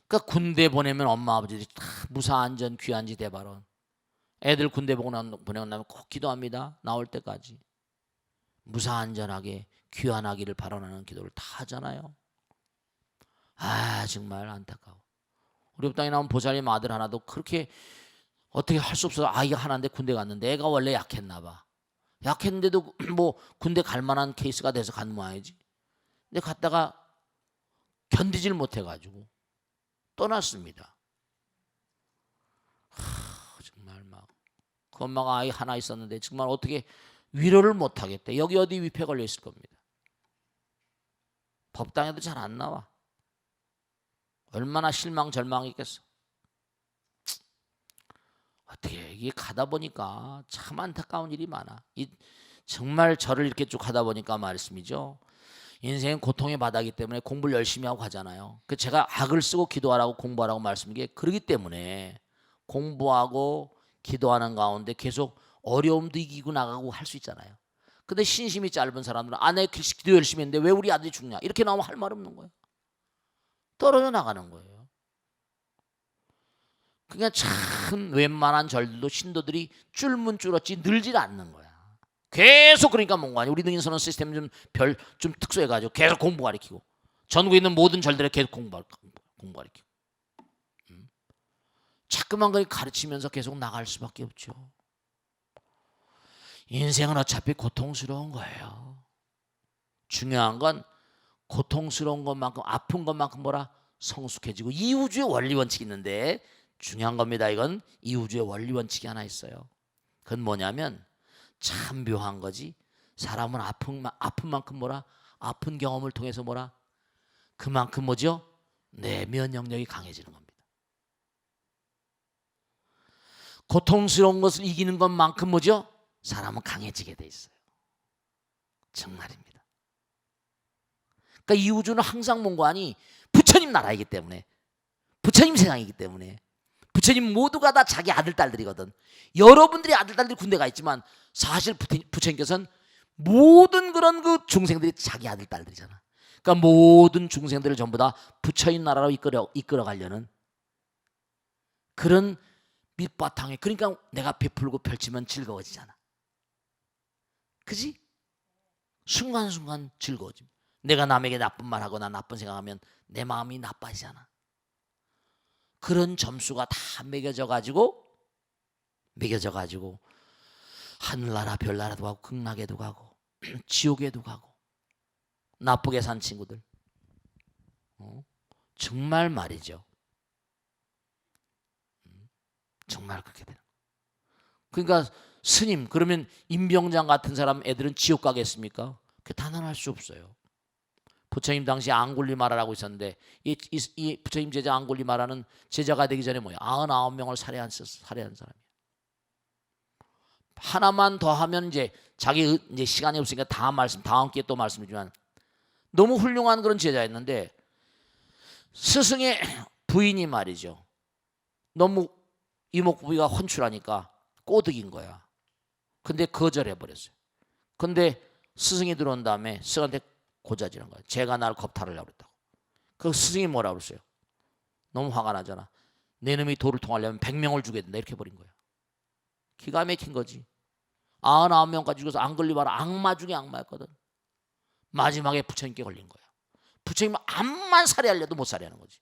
그러니까 군대 보내면 엄마 아버지들이 다 무사안전 귀한지 대발언. 애들 군대 보내고 나면 꼭 기도합니다. 나올 때까지 무사안전하게 귀환하기를 바라는 기도를 다 하잖아요. 아 정말 안타까워. 우리 업 땅에 나온 보살님 아들 하나도 그렇게 어떻게 할 수 없어서 아이가 하나인데 군대 갔는데 애가 원래 약했나 봐. 약했는데도 뭐 군대 갈 만한 케이스가 돼서 간 모양이지. 근데 갔다가 견디질 못해가지고 떠났습니다. 정말 막 그 엄마가 아이 하나 있었는데 정말 어떻게 위로를 못하겠대. 여기 어디 위패 걸려 있을 겁니다. 법당에도 잘 안 나와. 얼마나 실망 절망이 있겠어. 어떻게 이게 가다 보니까 참 안타까운 일이 많아. 정말 저를 이렇게 쭉 하다 보니까 말씀이죠. 인생은 고통의 바다이기 때문에 공부를 열심히 하고 가잖아요. 그 제가 악을 쓰고 기도하라고 공부하라고 말씀인 게 그러기 때문에 공부하고 기도하는 가운데 계속 어려움도 이기고 나가고 할 수 있잖아요. 근데 신심이 짧은 사람들은 내 기도 열심히 했는데 왜 우리 아들이 죽냐 이렇게 나오면 할 말 없는 거예요. 떨어져 나가는 거예요. 그러니까 참 웬만한 절들도 신도들이 줄면 줄었지 늘질 않는 거야. 계속 그러니까 뭔가 아니 우리 능인선언 시스템 좀 특수해가지고 계속 공부 가르치고 전국에 있는 모든 절들에 계속 공부할 거야. 공부 가르치고. 자꾸만 그렇게 가르치면서 계속 나갈 수밖에 없죠. 인생은 어차피 고통스러운 거예요. 중요한 건 고통스러운 것만큼 아픈 것만큼 뭐라 성숙해지고 이 우주의 원리 원칙이 있는데 중요한 겁니다. 이건 이 우주의 원리 원칙이 하나 있어요. 그건 뭐냐면 참 묘한 거지. 사람은 아픈 만큼 뭐라 아픈 경험을 통해서 뭐라 그만큼 뭐죠? 내 면역력이 강해지는 겁니다. 고통스러운 것을 이기는 것만큼 뭐죠? 사람은 강해지게 돼 있어요. 정말입니다. 그러니까 이 우주는 항상 뭔가하니 부처님 나라이기 때문에, 부처님 세상이기 때문에, 부처님 모두가 다 자기 아들 딸들이거든. 여러분들이 아들 딸들이 군대가 있지만 사실 부처님께서는 모든 그런 그 중생들이 자기 아들 딸들이잖아. 그러니까 모든 중생들을 전부 다 부처님 나라로 이끌어 가려는 그런 밑바탕에, 그러니까 내가 베풀고 펼치면 즐거워지잖아. 그지? 순간순간 즐거워짐. 내가 남에게 나쁜 말하거나 나쁜 생각하면 내 마음이 나빠지잖아. 그런 점수가 다 매겨져 가지고 하늘나라 별나라도 가고 극락에도 가고 지옥에도 가고 나쁘게 산 친구들 정말 말이죠. 정말 그렇게 되는. 그러니까 스님, 그러면 임병장 같은 사람 애들은 지옥 가겠습니까? 그 단언할 수 없어요. 부처님 당시 앙굴리마라라고 있었는데 이 부처님 제자 앙굴리마라는 제자가 되기 전에 뭐야? 99명을 살해한 사람이야. 하나만 더 하면 이제 자기 이제 시간이 없으니까 다음 기회에 또 말씀드리지만 너무 훌륭한 그런 제자였는데 스승의 부인이 말이죠. 너무 이목구비가 헌출하니까 꼬드긴 거야. 근데 거절해 버렸어요. 근데 스승이 들어온 다음에 스승한테 고자지는 거야. 제가 나를 겁탈하려고 그랬다고. 그 스승이 뭐라고 그랬어요? 너무 화가 나잖아. 내 놈이 도를 통하려면 100명을 죽여야 된다. 이렇게 버린 거야. 기가 막힌 거지. 99명까지 죽여서 앙글리마라 악마 중에 악마였거든. 마지막에 부처님께 걸린 거야. 부처님은 암만 살해하려도 못 살해하는 거지.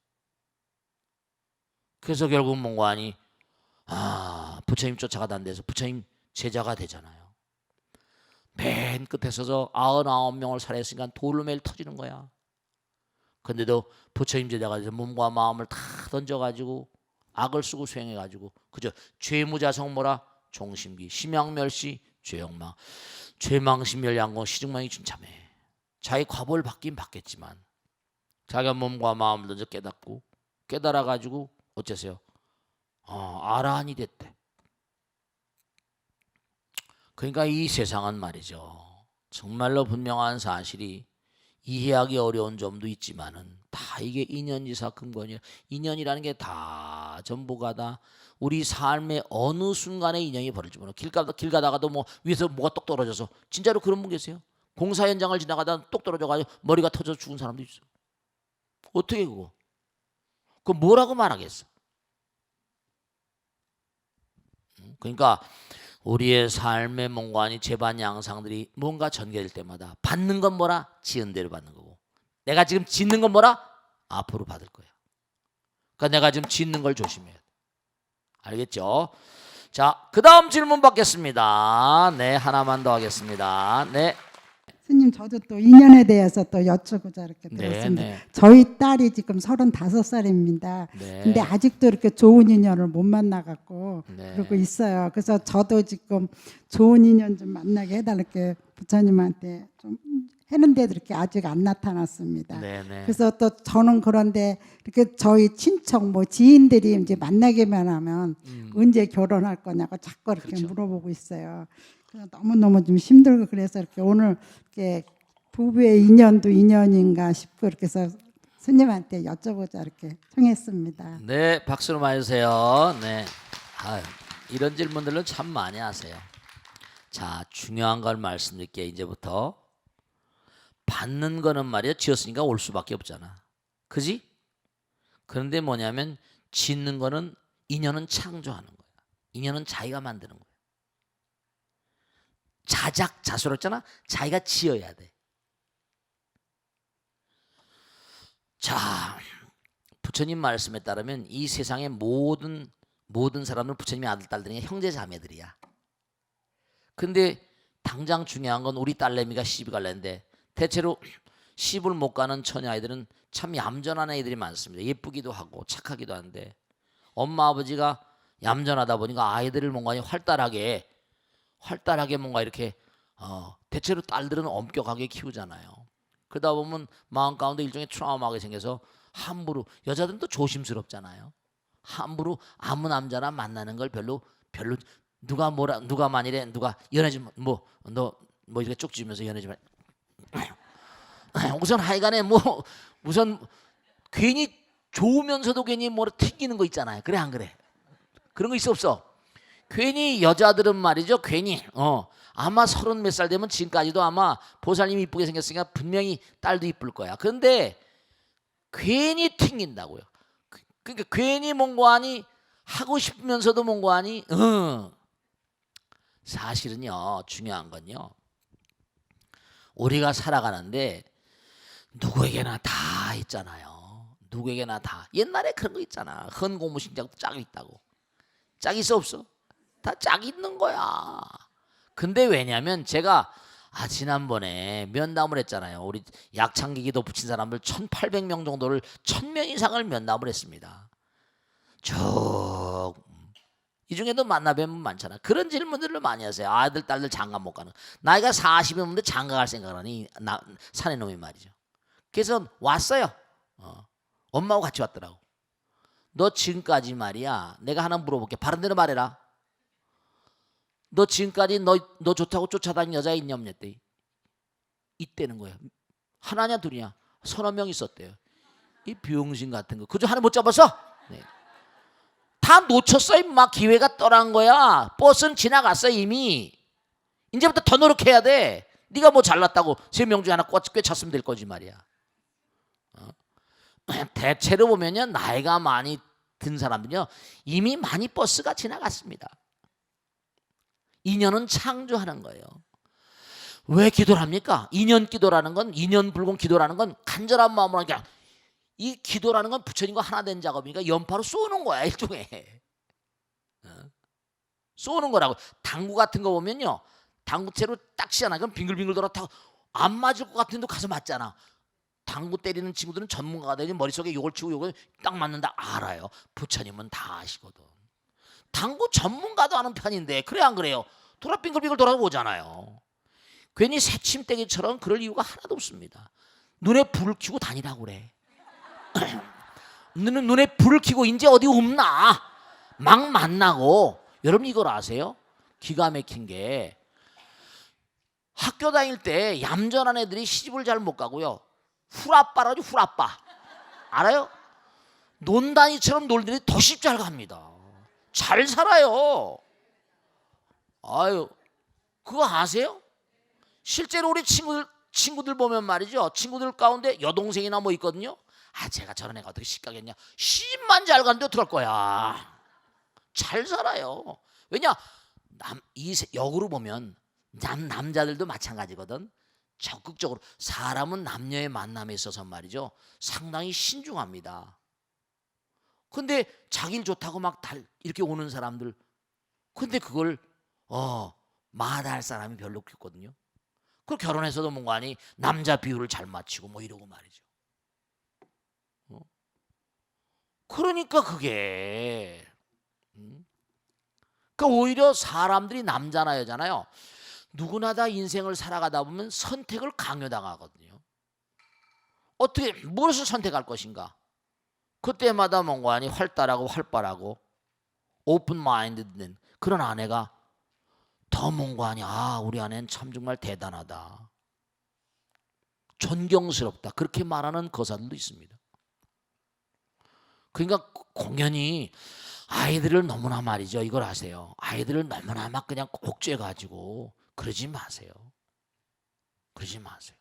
그래서 결국 뭔가 하니 부처님 쫓아가다 데서 부처님 제자가 되잖아요. 맨 끝에 서서 99명을 살해했으니까 돌로 매일 터지는 거야. 근데도 부처님 제자가 돼서 몸과 마음을 다 던져가지고 악을 쓰고 수행해가지고 그저 죄무자성 뭐라 종심기 심양멸시 죄영망 죄망심멸양공 시중망이 준참해. 자기 과보를 받긴 받겠지만 자기가 몸과 마음을 던져 깨닫고 깨달아가지고 어째서요? 아라한이 됐대. 그러니까 이 세상은 말이죠. 정말로 분명한 사실이 이해하기 어려운 점도 있지만은 다 이게 인연지사 근본이야. 인연이라는 게 다 전부가 다 우리 삶의 어느 순간에 인연이 벌어지지 몰라. 길 가다가도 뭐 위에서 뭐가 똑 떨어져서 진짜로 그런 분 계세요. 공사 현장을 지나가다 똑 떨어져가지고 머리가 터져서 죽은 사람도 있어. 어떻게 그거? 그거 뭐라고 말하겠어? 그러니까 우리의 삶의 뭔가니 재반 양상들이 뭔가 전개될 때마다 받는 건 뭐라? 지은 대로 받는 거고 내가 지금 짓는 건 뭐라? 앞으로 받을 거야. 그러니까 내가 지금 짓는 걸 조심해야 돼. 알겠죠? 자, 그 다음 질문 받겠습니다. 네, 하나만 더 하겠습니다. 네. 스님, 저도 또 인연에 대해서 또 여쭈고자 이렇게 네, 들었습니다. 네. 저희 딸이 지금 35살입니다. 네. 근데 아직도 이렇게 좋은 인연을 못 만나갖고 네. 그러고 있어요. 그래서 저도 지금 좋은 인연 좀 만나게 해달라게 부처님한테 좀 했는데도 이렇게 아직 안 나타났습니다. 네, 네. 그래서 또 저는 그런데 이렇게 저희 친척 뭐 지인들이 이제 만나기만 하면 언제 결혼할 거냐고 자꾸 이렇게 그렇죠. 물어보고 있어요. 그래서 너무너무 좀 힘들고 그래서 이렇게 오늘 이렇게 부부의 인연도 인연인가 싶고 이렇게 해서 스님한테 여쭤보자 이렇게 청했습니다. 네, 박수로 맞으세요. 네. 이런 질문들은 참 많이 하세요. 자, 중요한 걸 말씀드릴게요. 이제부터 받는 거는 말이야 지었으니까 올 수밖에 없잖아. 그지? 그런데 뭐냐면 짓는 거는 인연은 창조하는 거야. 인연은 자기가 만드는 거야. 자작자수했잖아. 자기가 지어야 돼. 자, 부처님 말씀에 따르면 이 세상의 모든 사람은 부처님의 아들 딸들이 형제 자매들이야. 근데 당장 중요한 건 우리 딸내미가 시집 갈래인데 대체로 시집을 못 가는 처녀 아이들은 참 얌전한 애들이 많습니다. 예쁘기도 하고 착하기도 한데 엄마 아버지가 얌전하다 보니까 아이들을 뭔가 활달하게 뭔가 이렇게 대체로 딸들은 엄격하게 키우잖아요. 그러다 보면 마음 가운데 일종의 트라우마가 생겨서 함부로, 여자들은 또 조심스럽잖아요. 함부로 아무 남자나 만나는 걸 별로 누가 만일에 누가 연애 좀 너 이렇게 쪽 지으면서 연애 좀 우선 하여간에 우선 괜히 좋으면서도 괜히 튕기는 거 있잖아요. 그래 안 그래? 그런 거 있어 없어? 괜히 여자들은 말이죠. 괜히 아마 30 몇 살 되면 지금까지도 아마 보살님이 이쁘게 생겼으니까 분명히 딸도 이쁠 거야. 그런데 괜히 튕긴다고요. 그러니까 괜히 뭔가 하니 하고 싶으면서도 뭔가 하니 사실은요 중요한 건요 우리가 살아가는데 누구에게나 다 있잖아요. 누구에게나 다. 옛날에 그런 거 있잖아. 헌고무신장도 짝이 있다고. 짝 있어 없어? 다 짝이 있는 거야. 근데 왜냐면 제가 지난번에 면담을 했잖아요. 우리 약창기기도 붙인 사람들 1800명 정도를 1000명 이상을 면담을 했습니다. 쭉 이 중에도 만나뵈면 많잖아. 그런 질문들을 많이 하세요. 아들 딸들 장가 못 가는. 나이가 40이었는데 장가 갈 생각을 하니 사내 놈이 말이죠. 그래서 왔어요. 엄마하고 같이 왔더라고. 너 지금까지 말이야. 내가 하나 물어볼게. 바른 대로 말해라. 너 지금까지 너 좋다고 쫓아다닌 여자 있냐 없냐 했대. 있다는 거야. 하나냐 둘이냐. 30명 있었대요. 이 병신 같은 거. 그저 하나 못 잡았어? 네. 다 놓쳤어 임마. 기회가 떠난 거야. 버스는 지나갔어 이미. 이제부터 더 노력해야 돼. 네가 뭐 잘났다고 3명 중에 하나 꿰찼으면 될 거지 말이야. 대체로 보면요 나이가 많이 든 사람들은요 이미 많이 버스가 지나갔습니다. 인연은 창조하는 거예요. 왜 기도를 합니까? 인연 기도라는 건, 인연 불공 기도라는 건 간절한 마음으로 하는 게, 이 기도라는 건 부처님과 하나 된 작업이니까 연파로 쏘는 거야. 일종의 쏘는 거라고. 당구 같은 거 보면요 당구채로 딱 치잖아. 그럼 빙글빙글 돌아 타고 안 맞을 것 같은데 가서 맞잖아. 당구 때리는 친구들은 전문가가 되니 머릿속에 요걸 치고 요걸 딱 맞는다 알아요. 부처님은 다 아시거든. 당구 전문가도 아는 편인데 그래 안 그래요? 돌아 빙글빙글 돌아오잖아요. 괜히 새침대기처럼 그럴 이유가 하나도 없습니다. 눈에 불을 켜고 다니라고 그래. 눈에 불을 켜고 이제 어디 없나 막 만나고. 여러분 이걸 아세요? 기가 막힌 게 학교 다닐 때 얌전한 애들이 시집을 잘 못 가고요 후라빠라죠. 후라빠 알아요? 논다니처럼 놀더니 더 십 잘 갑니다. 잘 살아요. 아유 그거 아세요? 실제로 우리 친구들 보면 말이죠. 친구들 가운데 여동생이나 뭐 있거든요. 제가 저런 애가 어떻게 십 가겠냐. 시집만 잘 가는데 어떡할 거야. 잘 살아요. 왜냐 역으로 보면 남자들도 마찬가지거든. 적극적으로 사람은 남녀의 만남에 있어서 말이죠 상당히 신중합니다. 근데 자기를 좋다고 막 이렇게 오는 사람들, 근데 그걸 마다할 사람이 별로 없거든요. 그 결혼해서도 뭔가 하니 남자 비율을 잘 맞추고 뭐 이러고 말이죠. 그러니까 그게 그러니까 오히려 사람들이 남자나 여자나요 누구나 다 인생을 살아가다 보면 선택을 강요당하거든요. 어떻게 무엇을 선택할 것인가? 그때마다 뭔가 하니 활달하고 활발하고 오픈 마인드된 그런 아내가 더 뭔가 하니 우리 아내는 참 정말 대단하다, 존경스럽다 그렇게 말하는 거사들도 있습니다. 그러니까 공연히 아이들을 너무나 말이죠 이걸 아세요. 아이들을 너무나 막 그냥 옥죄가지고 그러지 마세요. 그러지 마세요.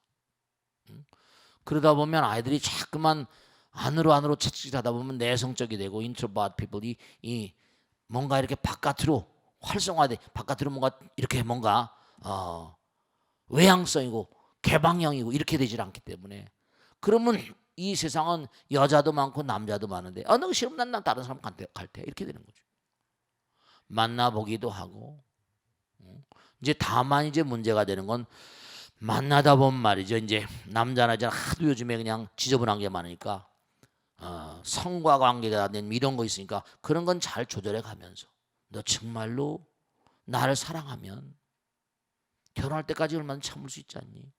그러다 보면 아이들이 자꾸만 안으로 채찍하다 보면 내성적이 되고 인트로버트 피플이 이 뭔가 이렇게 바깥으로 활성화돼 바깥으로 뭔가 이렇게 뭔가 외향성이고 개방형이고 이렇게 되질 않기 때문에 그러면 이 세상은 여자도 많고 남자도 많은데 너 싫으면 난 다른 사람 갈 테 이렇게 되는 거죠. 만나보기도 하고 이제 다만 이제 문제가 되는 건 만나다 보면 말이죠. 이제 남자나 여자 하도 요즘에 그냥 지저분한 게 많으니까 성과 관계가 된 이런 거 있으니까 그런 건 잘 조절해 가면서 너 정말로 나를 사랑하면 결혼할 때까지 얼마나 참을 수 있지 않니?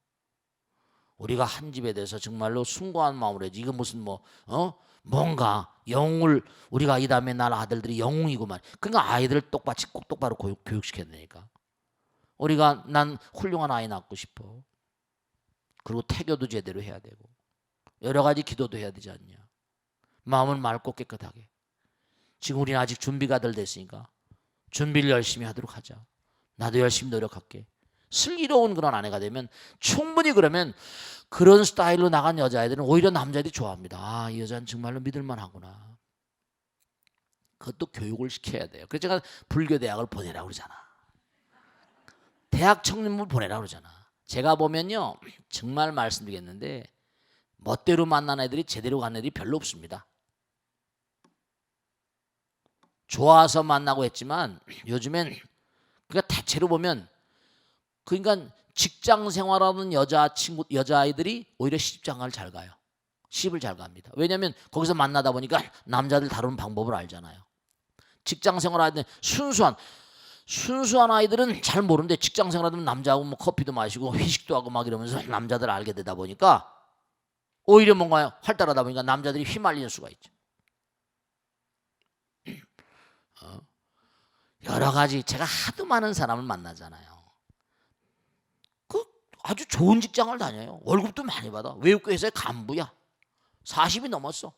우리가 한 집에 대해서 정말로 숭고한 마음으로 해야지. 이거 무슨 뭔가 영웅을 우리가 이 다음에 날 아들들이 영웅이구만. 그러니까 아이들을 똑바로 교육시켜야 되니까. 우리가 난 훌륭한 아이 낳고 싶어. 그리고 태교도 제대로 해야 되고 여러 가지 기도도 해야 되지 않냐. 마음은 맑고 깨끗하게. 지금 우리는 아직 준비가 덜 됐으니까 준비를 열심히 하도록 하자. 나도 열심히 노력할게. 슬기로운 그런 아내가 되면 충분히 그러면 그런 스타일로 나간 여자애들은 오히려 남자애들이 좋아합니다. 이 여자는 정말로 믿을만 하구나. 그것도 교육을 시켜야 돼요. 그래서 제가 불교대학을 보내라고 그러잖아. 대학 청년부 보내라고 그러잖아. 제가 보면요 정말 말씀드리겠는데 멋대로 만난 애들이 제대로 간 애들이 별로 없습니다. 좋아서 만나고 했지만 요즘엔 그러니까 대체로 보면 그러니까 직장 생활하는 여자아이들이 오히려 시집장가를 잘 가요. 시집을 잘 갑니다. 왜냐하면 거기서 만나다 보니까 남자들 다루는 방법을 알잖아요. 직장 생활하는 순수한 아이들은 잘 모르는데 직장 생활하면 남자하고 뭐 커피도 마시고 회식도 하고 막 이러면서 남자들 알게 되다 보니까 오히려 뭔가 활달하다 보니까 남자들이 휘말리는 수가 있죠. 여러 가지 제가 하도 많은 사람을 만나잖아요. 그 아주 좋은 직장을 다녀요. 월급도 많이 받아. 외국계 회사의 간부야. 40이 넘었어.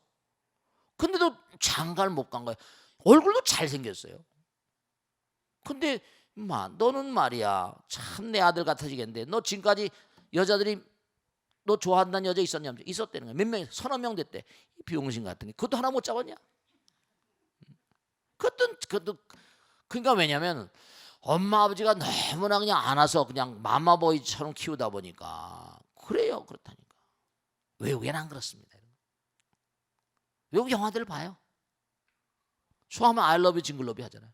근데도 장가를 못 간 거야. 얼굴도 잘생겼어요. 근데 너는 말이야 참 내 아들 같아지겠는데 너 지금까지 여자들이 너 좋아한다는 여자 있었냐? 있었다는 거야. 몇 명, 서너 명 됐대. 비용신 같은 게 그것도 하나 못 잡았냐? 그것도 그러니까 왜냐면 엄마 아버지가 너무나 그냥 안아서 그냥 마마보이처럼 키우다 보니까 그래요. 그렇다니까. 외국에는 안 그렇습니다. 외국 영화들 봐요. 좋아하면 I love you 징글러비 하잖아요.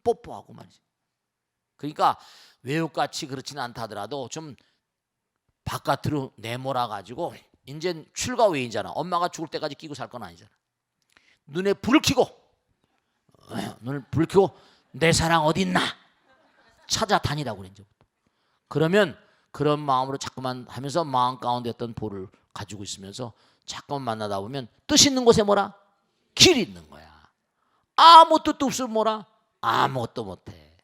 뽀뽀하고 말이지. 그러니까 외국같이 그렇지는 않다 하더라도 좀 바깥으로 내몰아 가지고 이제 출가 외인잖아. 엄마가 죽을 때까지 끼고 살 건 아니잖아. 눈에 불을 켜고 내 사랑 어디 있나 찾아다니라고 그래 이제부터. 그러면 그런 마음으로 자꾸만 하면서 마음 가운데 어떤 볼을 가지고 있으면서 자꾸만 만나다 보면 뜻 있는 곳에 뭐라? 길이 있는 거야. 아무 뜻도 없으면 뭐라? 아무것도 못해.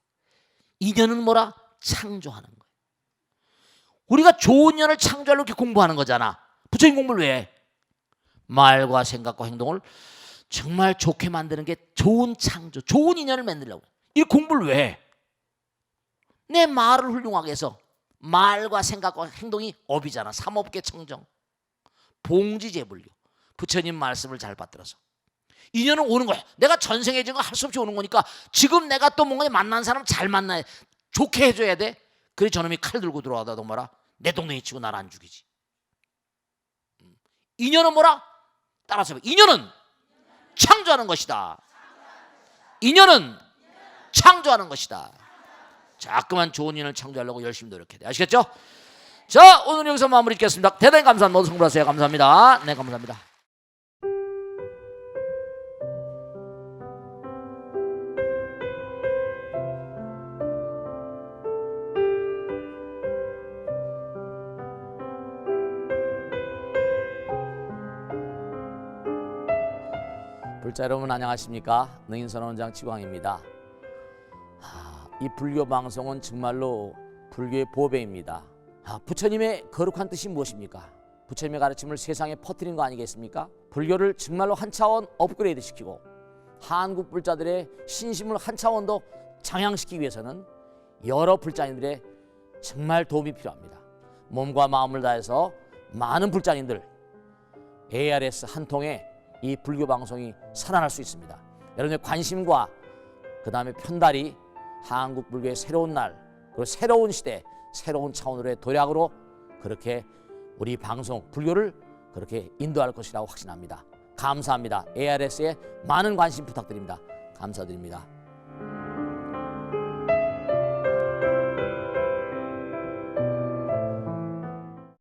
인연은 뭐라? 창조하는 거야. 우리가 좋은 인연을 창조하려고 이렇게 공부하는 거잖아. 부처님 공부를 왜 해? 말과 생각과 행동을 정말 좋게 만드는 게 좋은 창조, 좋은 인연을 만들려고. 이 공부를 왜 해? 내 말을 훌륭하게 해서 말과 생각과 행동이 업이잖아. 삼업계 청정, 봉지제불교. 부처님 말씀을 잘 받들어서 인연은 오는 거야. 내가 전생에 지은 거 할 수 없이 오는 거니까 지금 내가 또 뭔가 만난 사람 잘 만나야 좋게 해줘야 돼. 그래 저놈이 칼 들고 들어와도 말아 내 동네에 치고 나를 안 죽이지. 인연은 뭐라? 따라서 인연은 창조하는 것이다. 인연은 창조하는 것이다. 자꾸만 좋은 인연을 창조하려고 열심히 노력해야 돼. 아시겠죠? 자, 오늘 여기서 마무리 짓겠습니다. 대단히 감사합니다. 모두 성불하세요. 감사합니다. 네, 감사합니다. 불자 여러분 안녕하십니까? 능인선원장 치광입니다. 이 불교 방송은 정말로 불교의 보배입니다. 부처님의 거룩한 뜻이 무엇입니까? 부처님의 가르침을 세상에 퍼뜨린 거 아니겠습니까? 불교를 정말로 한 차원 업그레이드 시키고 한국 불자들의 신심을 한 차원 더 장향시키기 위해서는 여러 불자님들의 정말 도움이 필요합니다. 몸과 마음을 다해서 많은 불자님들 ARS 한 통에 이 불교 방송이 살아날 수 있습니다. 여러분의 관심과 그 다음에 편달이 한국 불교의 새로운 날 그리고 새로운 시대 새로운 차원으로의 도약으로 그렇게 우리 방송 불교를 그렇게 인도할 것이라고 확신합니다. 감사합니다. ARS에 많은 관심 부탁드립니다. 감사드립니다.